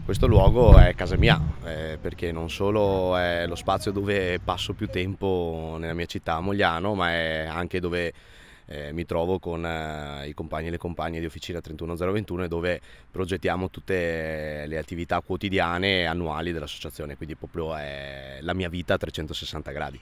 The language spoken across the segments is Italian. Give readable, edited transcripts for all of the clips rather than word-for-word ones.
Questo luogo è casa mia, perché non solo è lo spazio dove passo più tempo nella mia città, a Mogliano, ma è anche dove mi trovo con i compagni e le compagne di Officina 31021 e dove progettiamo tutte le attività quotidiane e annuali dell'associazione, quindi proprio è la mia vita a 360 gradi.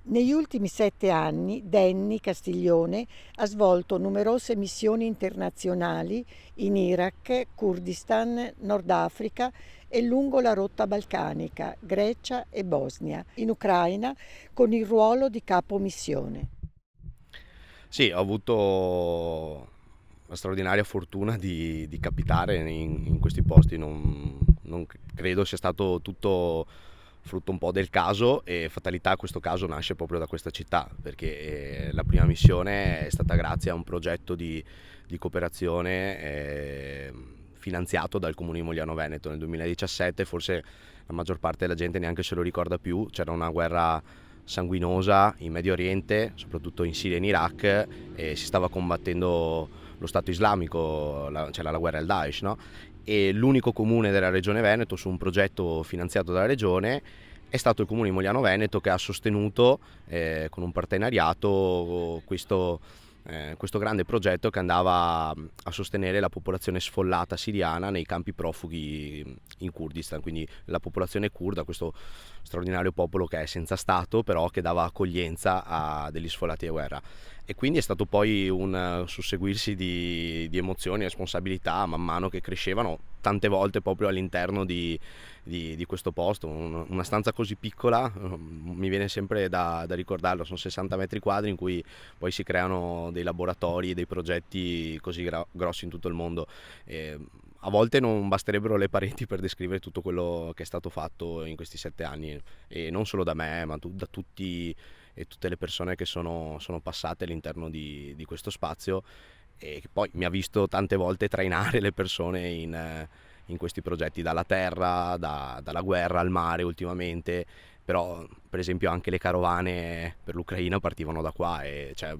Negli ultimi 7 anni Danny Castiglione ha svolto numerose missioni internazionali in Iraq, Kurdistan, Nord Africa e lungo la rotta balcanica, Grecia e Bosnia, in Ucraina con il ruolo di capo missione. Sì, ho avuto la straordinaria fortuna di capitare in questi posti, non credo sia stato tutto frutto un po' del caso, e fatalità questo caso nasce proprio da questa città, perché la prima missione è stata grazie a un progetto di cooperazione finanziato dal Comune di Mogliano Veneto nel 2017. Forse la maggior parte della gente neanche se lo ricorda più. C'era una guerra sanguinosa in Medio Oriente, soprattutto in Siria e in Iraq, e si stava combattendo lo Stato islamico, c'era la guerra al Daesh, no? E l'unico comune della regione Veneto, su un progetto finanziato dalla regione, è stato il comune di Mogliano Veneto, che ha sostenuto con un partenariato questo grande progetto che andava a sostenere la popolazione sfollata siriana nei campi profughi in Kurdistan, quindi la popolazione curda, questo straordinario popolo che è senza Stato, però che dava accoglienza a degli sfollati di guerra. E quindi è stato poi un susseguirsi di emozioni e responsabilità man mano che crescevano, tante volte proprio all'interno di questo posto. Una stanza così piccola, mi viene sempre da ricordarlo, sono 60 metri quadri in cui poi si creano dei laboratori, dei progetti così grossi in tutto il mondo. E a volte non basterebbero le pareti per descrivere tutto quello che è stato fatto in questi 7 anni, e non solo da me, ma da tutti e tutte le persone che sono passate all'interno di questo spazio, e che poi mi ha visto tante volte trainare le persone in questi progetti, dalla terra, dalla guerra al mare ultimamente. Però per esempio anche le carovane per l'Ucraina partivano da qua, e c'è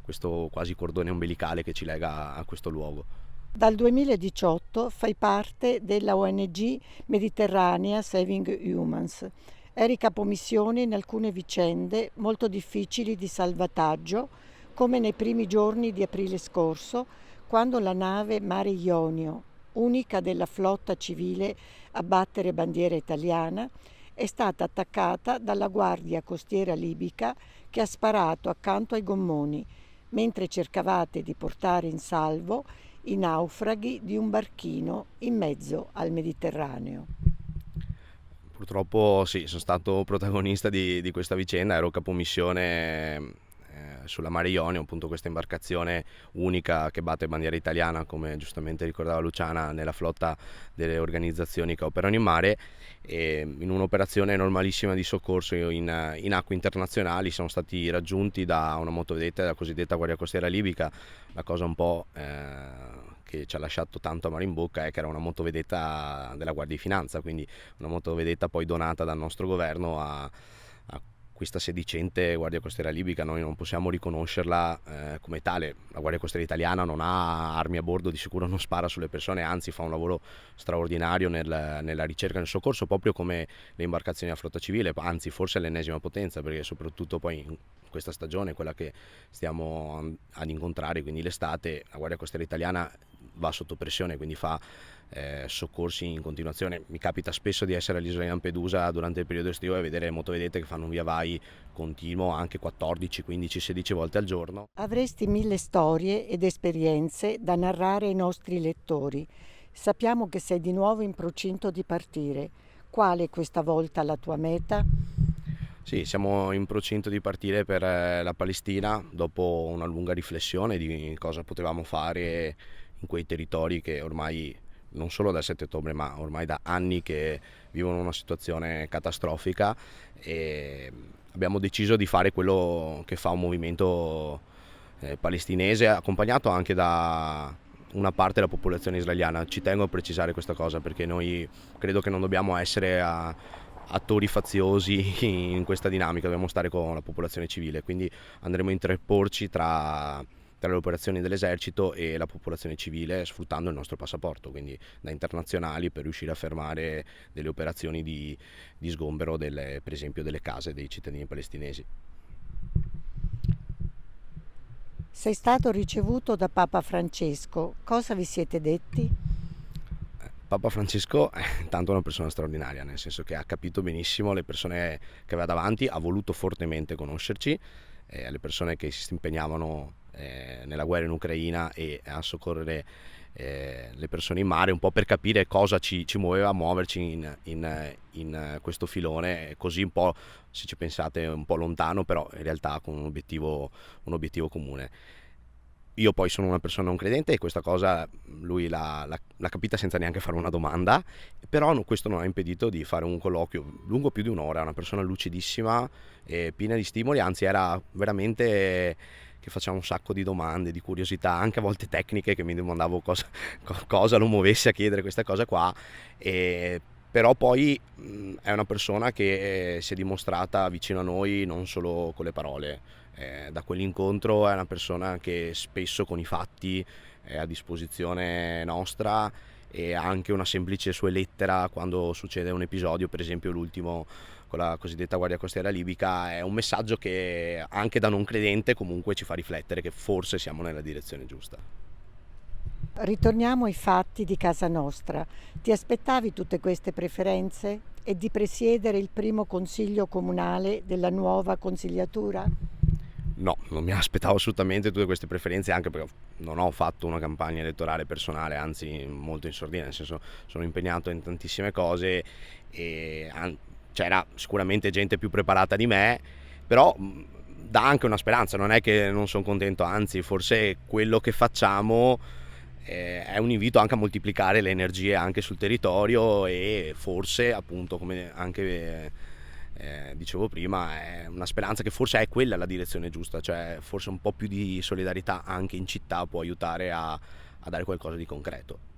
questo quasi cordone ombelicale che ci lega a questo luogo. Dal 2018 fai parte della ONG Mediterranea Saving Humans. Eri capomissione in alcune vicende molto difficili di salvataggio, come nei primi giorni di aprile scorso, quando la nave Mare Ionio, unica della flotta civile a battere bandiera italiana, è stata attaccata dalla guardia costiera libica, che ha sparato accanto ai gommoni, mentre cercavate di portare in salvo i naufraghi di un barchino in mezzo al Mediterraneo. Purtroppo sì, sono stato protagonista di questa vicenda, ero capomissione sulla Mare Ionio, appunto questa imbarcazione unica che batte bandiera italiana, come giustamente ricordava Luciana, nella flotta delle organizzazioni che operano in mare, e in un'operazione normalissima di soccorso in acque internazionali siamo stati raggiunti da una motovedetta della cosiddetta Guardia Costiera Libica. La cosa un po' che ci ha lasciato tanto amaro in bocca è che era una motovedetta della Guardia di Finanza, quindi una motovedetta poi donata dal nostro governo a questa sedicente Guardia Costiera Libica. Noi non possiamo riconoscerla come tale. La Guardia Costiera italiana non ha armi a bordo, di sicuro non spara sulle persone, anzi fa un lavoro straordinario nella ricerca e nel soccorso, proprio come le imbarcazioni a flotta civile, anzi forse è l'ennesima potenza, perché soprattutto poi in questa stagione, quella che stiamo ad incontrare, quindi l'estate, la Guardia Costiera italiana va sotto pressione, quindi fa soccorsi in continuazione. Mi capita spesso di essere all'isola di Lampedusa durante il periodo estivo e vedere motovedette che fanno un via vai continuo anche 14, 15, 16 volte al giorno. Avresti mille storie ed esperienze da narrare ai nostri lettori. Sappiamo che sei di nuovo in procinto di partire. Quale questa volta la tua meta? Sì, siamo in procinto di partire per la Palestina dopo una lunga riflessione di cosa potevamo fare in quei territori che ormai, non solo dal 7 ottobre, ma ormai da anni, che vivono una situazione catastrofica, e abbiamo deciso di fare quello che fa un movimento palestinese, accompagnato anche da una parte della popolazione israeliana. Ci tengo a precisare questa cosa, perché noi credo che non dobbiamo essere attori faziosi in questa dinamica, dobbiamo stare con la popolazione civile, quindi andremo a interporci tra tra le operazioni dell'esercito e la popolazione civile sfruttando il nostro passaporto, quindi da internazionali, per riuscire a fermare delle operazioni di sgombero per esempio delle case dei cittadini palestinesi. Sei stato ricevuto da Papa Francesco, cosa vi siete detti? Papa Francesco è intanto una persona straordinaria, nel senso che ha capito benissimo le persone che aveva davanti, ha voluto fortemente conoscerci, le persone che si impegnavano nella guerra in Ucraina e a soccorrere le persone in mare, un po' per capire cosa ci muoveva a muoverci in questo filone, così un po', se ci pensate, un po' lontano, però in realtà con un obiettivo comune. Io poi sono una persona non credente e questa cosa lui l'ha capita senza neanche fare una domanda, però questo non ha impedito di fare un colloquio lungo più di un'ora, una persona lucidissima e piena di stimoli, anzi era veramente che faceva un sacco di domande, di curiosità, anche a volte tecniche, che mi domandavo cosa lo muovesse a chiedere questa cosa qua, però poi è una persona che si è dimostrata vicino a noi non solo con le parole. Da quell'incontro è una persona che spesso con i fatti è a disposizione nostra, e anche una semplice sua lettera quando succede un episodio, per esempio l'ultimo con la cosiddetta Guardia Costiera Libica, è un messaggio che anche da non credente comunque ci fa riflettere che forse siamo nella direzione giusta. Ritorniamo ai fatti di casa nostra. Ti aspettavi tutte queste preferenze e di presiedere il primo consiglio comunale della nuova consigliatura? No, non mi aspettavo assolutamente tutte queste preferenze, anche perché non ho fatto una campagna elettorale personale, anzi molto in sordina, nel senso sono impegnato in tantissime cose e c'era sicuramente gente più preparata di me, però dà anche una speranza, non è che non sono contento, anzi forse quello che facciamo è un invito anche a moltiplicare le energie anche sul territorio, e forse appunto, come anche dicevo prima, è una speranza che forse è quella la direzione giusta, cioè forse un po' più di solidarietà anche in città può aiutare a dare qualcosa di concreto.